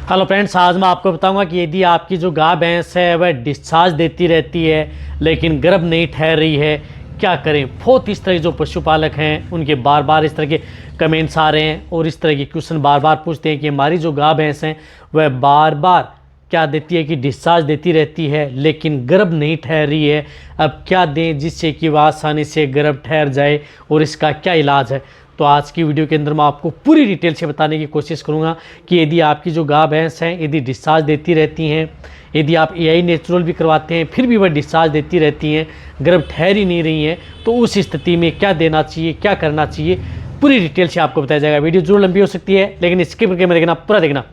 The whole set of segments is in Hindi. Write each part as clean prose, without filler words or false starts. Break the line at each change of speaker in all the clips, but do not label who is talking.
हेलो फ्रेंड्स, आज मैं आपको बताऊंगा कि यदि आपकी जो गाय भैंस है वह डिस्चार्ज देती रहती है लेकिन गर्भ नहीं ठहर रही है, क्या करें। बहुत इस तरह जो पशुपालक हैं उनके बार बार इस तरह के कमेंट्स आ रहे हैं और इस तरह के क्वेश्चन बार बार पूछते हैं कि हमारी जो गाय भैंस हैं वह बार बार क्या देती है कि डिस्चार्ज देती रहती है लेकिन गर्भ नहीं ठहर रही है। अब क्या दें जिससे कि वह आसानी से गर्भ ठहर जाए और इसका क्या इलाज है। तो आज की वीडियो के अंदर मैं आपको पूरी डिटेल से बताने की कोशिश करूंगा कि यदि आपकी जो गाय भैंस हैं यदि डिस्चार्ज देती रहती हैं, यदि आप एआई नेचुरल भी करवाते हैं फिर भी वह डिस्चार्ज देती रहती हैं, गर्भ ठहर ही नहीं रही हैं, तो उस स्थिति में क्या देना चाहिए, क्या करना चाहिए, पूरी डिटेल से आपको बताया जाएगा। वीडियो जरूर लंबी हो सकती है लेकिन स्किप करके मत देखना, पूरा देखना।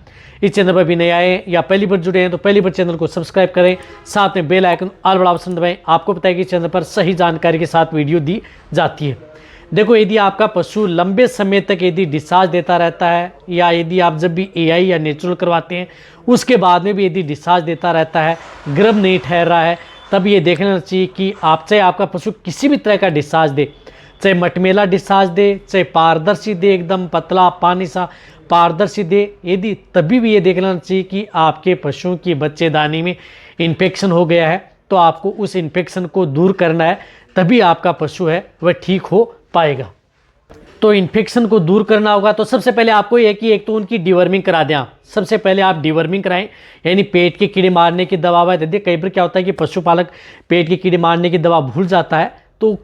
इस चैनल पर भी नए आए हैं या पहली बार जुड़े हैं तो पहली बार चैनल को सब्सक्राइब करें, साथ में बेल आइकन ऑल बड़ा ऑप्शन दबाएं। आपको पता है कि चैनल पर सही जानकारी के साथ वीडियो दी जाती है। देखो, यदि आपका पशु लंबे समय तक यदि डिस्चार्ज देता रहता है या यदि आप जब भी एआई या नेचुरल करवाते हैं उसके बाद में भी यदि डिस्चार्ज देता रहता है, गर्भ नहीं ठहर रहा है, तब ये देखना चाहिए कि आप चाहे आपका पशु किसी भी तरह का डिस्चार्ज दे, चाहे मटमेला डिस्चार्ज दे, चाहे पारदर्शी दे, एकदम पतला पानी सा पारदर्शी दे, यदि तभी भी ये देखना चाहिए कि आपके पशुओं की बच्चेदानी में इन्फेक्शन हो गया है, तो आपको उस इन्फेक्शन को दूर करना है, तभी आपका पशु है वह ठीक हो पाएगा। तो इन्फेक्शन को दूर करना होगा तो सबसे पहले आपको यह कि एक तो उनकी डिवर्मिंग करा दें। आप सबसे पहले आप डिवर्मिंग कराएं, यानी पेट के कीड़े मारने की दवा दे दें। कई बार क्या होता है कि पशुपालक पेट के कीड़े मारने की दवा भूल जाता है, तो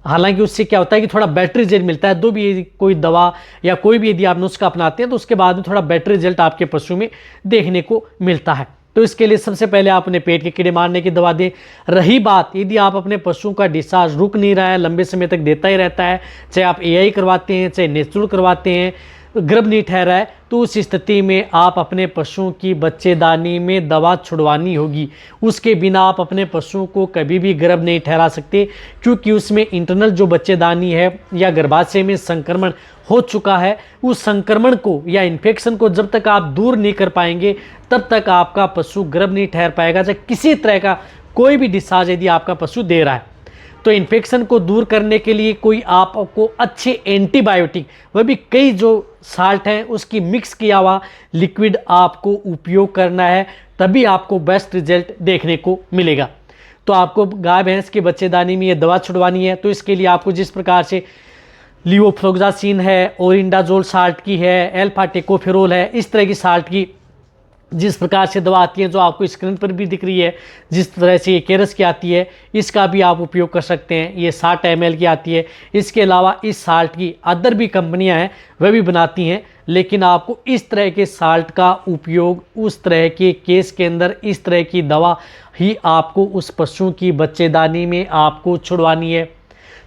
हालांकि उससे क्या होता है कि थोड़ा बेटर रिजल्ट मिलता है। दो भी कोई दवा या कोई भी यदि आप नुस्खा अपनाते हैं तो उसके बाद में थोड़ा बेटर रिजल्ट आपके पशु में देखने को मिलता है। तो इसके लिए सबसे पहले आप अपने पेट के कीड़े मारने की दवा दें। रही बात यदि आप अपने पशुओं का डिस्चार्ज रुक नहीं रहा है, लंबे समय तक देता ही रहता है, चाहे आप एआई करवाते हैं चाहे नेचुरल करवाते हैं, गर्भ नहीं ठहरा है, तो उस स्थिति में आप अपने पशुओं की बच्चेदानी में दवा छुड़वानी होगी। उसके बिना आप अपने पशुओं को कभी भी गर्भ नहीं ठहरा सकते, क्योंकि उसमें इंटरनल जो बच्चेदानी है या गर्भाशय में संक्रमण हो चुका है, उस संक्रमण को या इन्फेक्शन को जब तक आप दूर नहीं कर पाएंगे तब तक आपका पशु गर्भ नहीं ठहर पाएगा, चाहे किसी तरह का कोई भी डिस्चार्ज यदि आपका पशु दे रहा है। तो इन्फेक्शन को दूर करने के लिए कोई आपको अच्छे एंटीबायोटिक, वह भी कई जो साल्ट हैं उसकी मिक्स किया हुआ लिक्विड आपको उपयोग करना है, तभी आपको बेस्ट रिजल्ट देखने को मिलेगा। तो आपको गाय भैंस के बच्चेदानी में ये दवा छुड़वानी है, तो इसके लिए आपको जिस प्रकार से लिवोफ्लोक्सासिन है, ओरिंडाजोल साल्ट की है, एल्फा टेकोफेरोल है, इस तरह की साल्ट की जिस प्रकार से दवा आती है जो आपको स्क्रीन पर भी दिख रही है, जिस तरह से ये केरस की आती है, इसका भी आप उपयोग कर सकते हैं। ये 60 ml की आती है। इसके अलावा इस साल्ट की अदर भी कंपनियां हैं वह भी बनाती हैं, लेकिन आपको इस तरह के साल्ट का उपयोग उस तरह के केस के अंदर इस तरह की दवा ही आपको उस पशु की बच्चेदानी में आपको छुड़वानी है।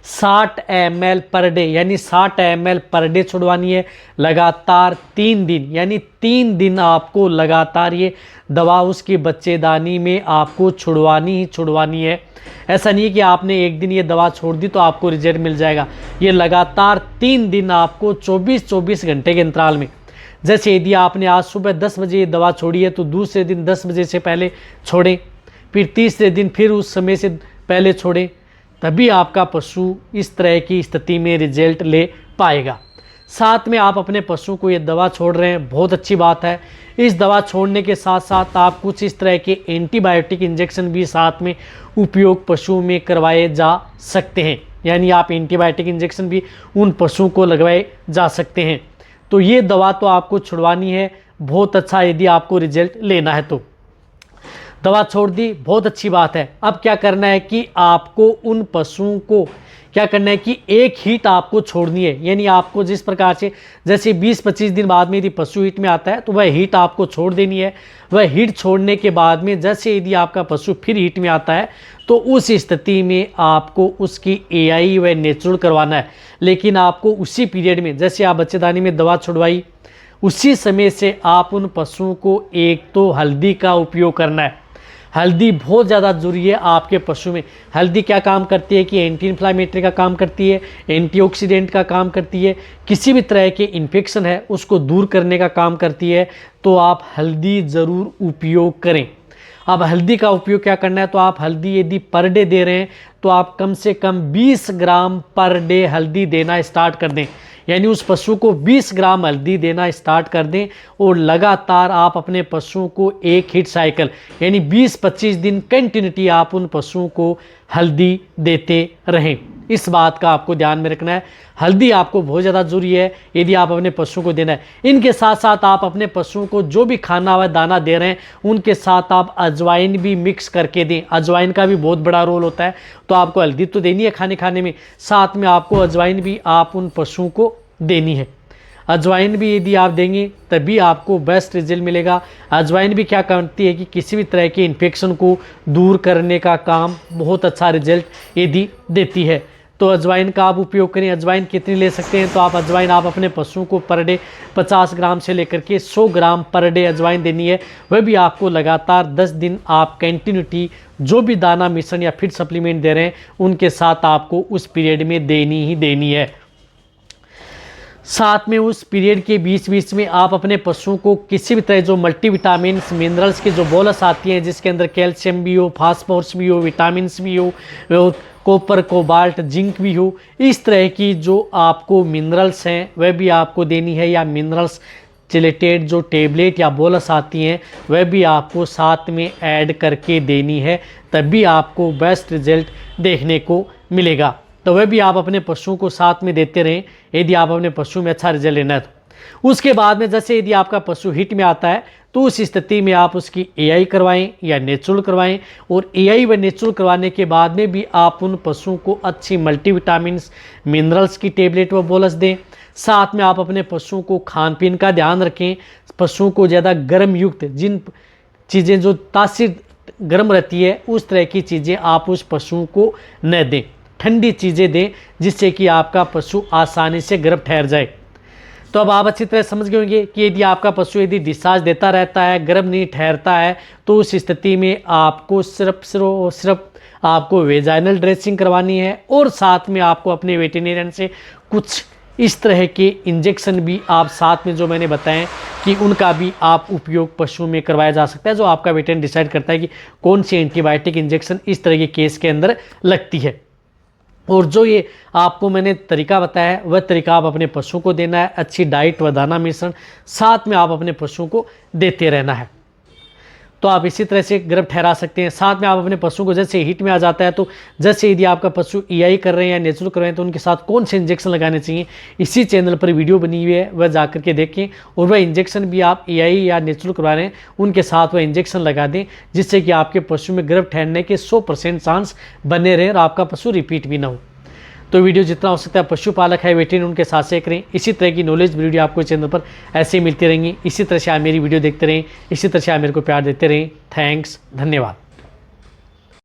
60 ml पर डे, यानी 60 ml पर डे छुड़वानी है लगातार 3 दिन, यानी 3 दिन आपको लगातार ये दवा उसकी बच्चेदानी में आपको छुड़वानी ही छुड़वानी है। ऐसा नहीं है कि आपने एक दिन ये दवा छोड़ दी तो आपको रिजल्ट मिल जाएगा। ये लगातार 3 दिन आपको 24-24 घंटे के अंतराल में, जैसे यदि आपने आज सुबह 10 बजे ये दवा छोड़ी है तो दूसरे दिन 10 बजे से पहले छोड़ें, फिर तीसरे दिन फिर उस समय से पहले छोड़ें, तभी आपका पशु इस तरह की स्थिति में रिजल्ट ले पाएगा। साथ में आप अपने पशु को ये दवा छोड़ रहे हैं, बहुत अच्छी बात है। इस दवा छोड़ने के साथ साथ आप कुछ इस तरह के एंटीबायोटिक इंजेक्शन भी साथ में उपयोग पशुओं में करवाए जा सकते हैं, यानी आप एंटीबायोटिक इंजेक्शन भी उन पशुओं को लगवाए जा सकते हैं। तो ये दवा तो आपको छुड़वानी है, बहुत अच्छा यदि आपको रिजल्ट लेना है तो दवा छोड़ दी, बहुत अच्छी बात है। अब क्या करना है कि आपको उन पशुओं को क्या करना है कि एक हीट आपको छोड़नी है, यानी आपको जिस प्रकार से जैसे 20-25 दिन बाद में यदि पशु हीट में आता है तो वह हीट आपको छोड़ देनी है। वह हीट छोड़ने के बाद में जैसे यदि आपका पशु फिर हीट में आता है तो उस स्थिति में आपको उसकी एआई व नेचुरल करवाना है, लेकिन आपको उसी पीरियड में जैसे आप बच्चेदानी में दवा छुड़वाई उसी समय से आप उन पशुओं को एक तो हल्दी का उपयोग करना है। हल्दी बहुत ज़्यादा ज़रूरी है आपके पशु में। हल्दी क्या काम करती है कि एंटी इन्फ्लामेटरी का काम करती है, एंटीऑक्सीडेंट का काम करती है, किसी भी तरह के इन्फेक्शन है उसको दूर करने का काम करती है। तो आप हल्दी ज़रूर उपयोग करें। अब हल्दी का उपयोग क्या करना है, तो आप हल्दी यदि पर डे दे रहे हैं तो आप कम से कम 20 ग्राम पर डे हल्दी देना स्टार्ट कर दें। यानी उस पशु को 20 ग्राम हल्दी देना स्टार्ट कर दें और लगातार आप अपने पशुओं को एक हिट साइकिल यानी 20-25 दिन कंटिन्यूटी आप उन पशुओं को हल्दी देते रहें। इस बात का आपको ध्यान में रखना है। हल्दी आपको बहुत ज़्यादा ज़रूरी है यदि आप अपने पशुओं को देना है। इनके साथ साथ आप अपने पशुओं को जो भी खाना व दाना दे रहे हैं उनके साथ आप अजवाइन भी मिक्स करके दें। अजवाइन का भी बहुत बड़ा रोल होता है। तो आपको हल्दी तो देनी है खाने में, साथ में आपको अजवाइन भी आप उन पशुओं को देनी है। अजवाइन भी यदि आप देंगे तभी आपको बेस्ट रिजल्ट मिलेगा। अजवाइन भी क्या करती है कि किसी भी तरह के इन्फेक्शन को दूर करने का काम बहुत अच्छा रिजल्ट यदि देती है। तो अजवाइन का आप उपयोग करें। अजवाइन कितनी ले सकते हैं, तो आप अजवाइन आप अपने पशुओं को पर डे 50 ग्राम से लेकर के 100 ग्राम पर डे अजवाइन देनी है। वह भी आपको लगातार 10 दिन आप कंटिन्यूटी जो भी दाना मिश्रण या फिट सप्लीमेंट दे रहे हैं उनके साथ आपको उस पीरियड में देनी ही देनी है। साथ में उस पीरियड के बीच में आप अपने पशुओं को किसी भी तरह जो मल्टीविटामिन मिनरल्स की जो बोलस आती हैं जिसके अंदर कैल्शियम भी हो, फास्फोरस भी हो, विटामिन भी हो, कॉपर, कोबाल्ट, जिंक भी हो, इस तरह की जो आपको मिनरल्स हैं वह भी आपको देनी है। या मिनरल्स रिलेटेड जो टेबलेट या बोलस आती हैं वह भी आपको साथ में ऐड करके देनी है, तभी आपको बेस्ट रिजल्ट देखने को मिलेगा। तो वह भी आप अपने पशुओं को साथ में देते रहें यदि आप अपने पशु में अच्छा रिजल्ट लेना है तो। उसके बाद में जैसे यदि आपका पशु हिट में आता है तो उस स्थिति में आप उसकी एआई करवाएं या नेचुरल करवाएं। और एआई व नेचुरल करवाने के बाद में भी आप उन पशुओं को अच्छी मल्टीविटामिन्स मिनरल्स की टेबलेट व बोलस दें। साथ में आप अपने पशुओं को खान पीन का ध्यान रखें। पशुओं को ज़्यादा गर्म युक्त जिन चीज़ें जो तासीर गर्म रहती है उस तरह की चीज़ें आप उस पशुओं को न दें, ठंडी चीज़ें दें जिससे कि आपका पशु आसानी से गर्म ठहर जाए। तो अब आप अच्छी तरह समझ गए होंगे कि यदि आपका पशु यदि डिस्चार्ज देता रहता है, गर्म नहीं ठहरता है, तो उस स्थिति में आपको सिर्फ आपको वेजाइनल ड्रेसिंग करवानी है। और साथ में आपको अपने वेटेरिनियन से कुछ इस तरह के इंजेक्शन भी आप साथ में जो मैंने बताएं कि उनका भी आप उपयोग पशुओं में करवाया जा सकता है, जो आपका वेटेरियन डिसाइड करता है कि कौन सी एंटीबायोटिक इंजेक्शन इस तरह के केस के अंदर लगती है। और जो ये आपको मैंने तरीका बताया है वह तरीका आप अपने पशुओं को देना है। अच्छी डाइट व दाना मिश्रण साथ में आप अपने पशुओं को देते रहना है, तो आप इसी तरह से गर्भ ठहरा सकते हैं। साथ में आप अपने पशुओं को जैसे हीट में आ जाता है तो जैसे यदि आपका पशु ईआई कर रहे हैं या नेचुरल कर रहे हैं तो उनके साथ कौन से इंजेक्शन लगाने चाहिए, इसी चैनल पर वीडियो बनी हुई है, वह जा करके देखें। और वह इंजेक्शन भी आप ईआई या नेचुरल करवा रहे हैं उनके साथ वह इंजेक्शन लगा दें, जिससे कि आपके पशु में गर्भ ठहरने के 100% चांस बने रहें और आपका पशु रिपीट भी ना हो। तो वीडियो जितना हो सकता है पशुपालक है वेटेरियन उनके साथ शेयर करें। इसी तरह की नॉलेज वीडियो आपको चैनल पर ऐसे ही मिलती रहेंगी। इसी तरह से आप मेरी वीडियो देखते रहें, इसी तरह से आप मेरे को प्यार देते रहें। थैंक्स, धन्यवाद।